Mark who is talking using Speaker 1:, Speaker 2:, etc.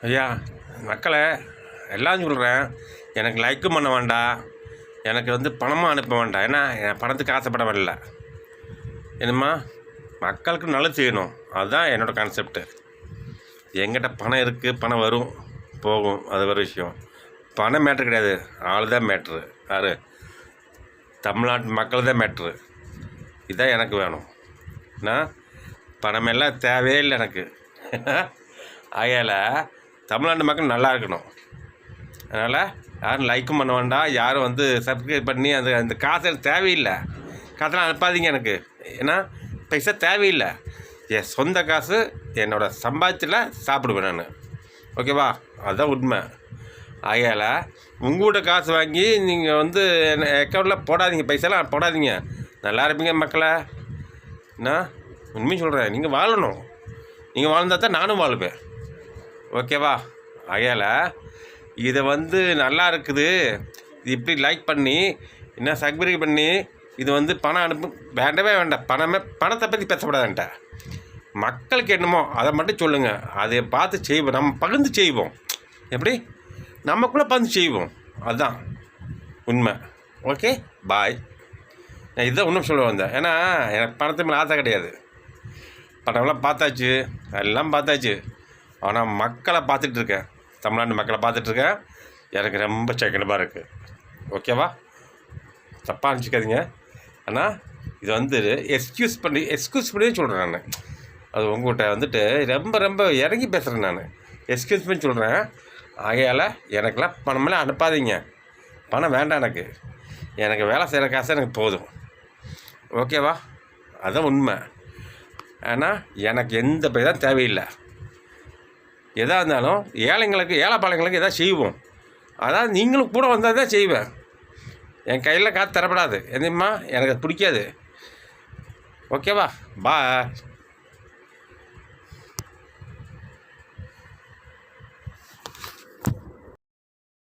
Speaker 1: ஐயா, மக்களே, எல்லாம் சொல்கிறேன். எனக்கு லைக்கும் பண்ண வேண்டாம், எனக்கு பணமும் அனுப்ப வேண்டாம். ஏன்னா என் பணத்துக்கு ஆசைப்பட வரல. என்னம்மா, மக்களுக்கு நல்லது செய்யணும், அதுதான் என்னோடய கான்செப்டு. எங்கிட்ட பணம் இருக்குது, பணம் வரும் போகும், அது ஒரு விஷயம். பணம் மேட்ரு கிடையாது, ஆள் தான் மேட்ரு. யார்? தமிழ்நாட்டு மக்கள் தான் மேட்ரு. இதுதான் எனக்கு வேணும். நான் பணமெல்லாம் தேவையே இல்லை எனக்கு. ஆகையால் தமிழ்நாட்டு மக்கள் நல்லா இருக்கணும். அதனால் யாரும் லைக்கும் பண்ண வேண்டாம், யாரும் சப்ஸ்கிரைப் பண்ணி அந்த காசு தேவையில்லை. காசெல்லாம் அனுப்பாதீங்க எனக்கு. ஏன்னா பைசா தேவையில்லை. என் சொந்த காசு என்னோடய சம்பாதிச்சில் சாப்பிடுவேன் நான். ஓகேவா? அதுதான் உண்மை. ஆகையால் உங்கள்கிட்ட காசு வாங்கி நீங்கள் என் அக்கௌண்ட்டில் போடாதீங்க, பைசாலாம் போடாதீங்க. நல்லா இருப்பீங்க மக்களே. நான் உண்மையும் சொல்கிறேன், நீங்கள் வாழணும். நீங்கள் வாழ்ந்தால் தான் நானும் வாழ்வேன். ஓகேவா? ஆகையால் இதை நல்லா இருக்குது, இது இப்படி லைக் பண்ணி என்ன சப்ஸ்கிரைப் பண்ணி இது பணம் அனுப்பு வேண்டவே வேண்டாம். பணத்தை பற்றி பேசப்படாதுன்ட்ட. மக்களுக்கு என்னமோ அதை மட்டும் சொல்லுங்கள். அதை பார்த்து செய்வோம், நம்ம பகிர்ந்து செய்வோம். எப்படி? நமக்குள்ளே பகிர்ந்து செய்வோம், அதுதான் உண்மை. ஓகே, பாய். நான் இதுதான் ஒன்றும் சொல்ல வந்தேன். ஏன்னா எனக்கு பணத்து மேலே ஆசை கிடையாது. படம்லாம் பார்த்தாச்சு, எல்லாம் பார்த்தாச்சு. ஆனால் மக்களை பார்த்துட்ருக்கேன், தமிழ்நாட்டு மக்களை பார்த்துட்ருக்கேன். எனக்கு ரொம்ப சங்கடமாக இருக்குது. ஓகேவா? தப்பாக நினச்சிக்காதீங்க. ஆனால் இது எக்ஸ்கியூஸ் பண்ணி சொல்கிறேன் நான். அது உங்கள்கிட்ட ரொம்ப ரொம்ப இறங்கி பேசுகிறேன் நான். எக்ஸ்கியூஸ் பண்ணி சொல்கிறேன். ஆகையால் எனக்கெல்லாம் பணமெல்லாம் அனுப்பாதீங்க. பணம் வேண்டாம் எனக்கு. எனக்கு வேலை செய்கிற காசு எனக்கு போதும். ஓகேவா? அதுதான் உண்மை. ஆனால் எனக்கு எந்த பைசா தேவையில்லை. எதாக இருந்தாலும் ஏழைப்பாளையங்களுக்கு எதாவது செய்வோம். அதாவது நீங்களும் கூட வந்தால் தான் செய்வேன். என் கையில் காசு தரப்படாது. என்னம்மா, எனக்கு அது பிடிக்காது. ஓகேவா? பாய்.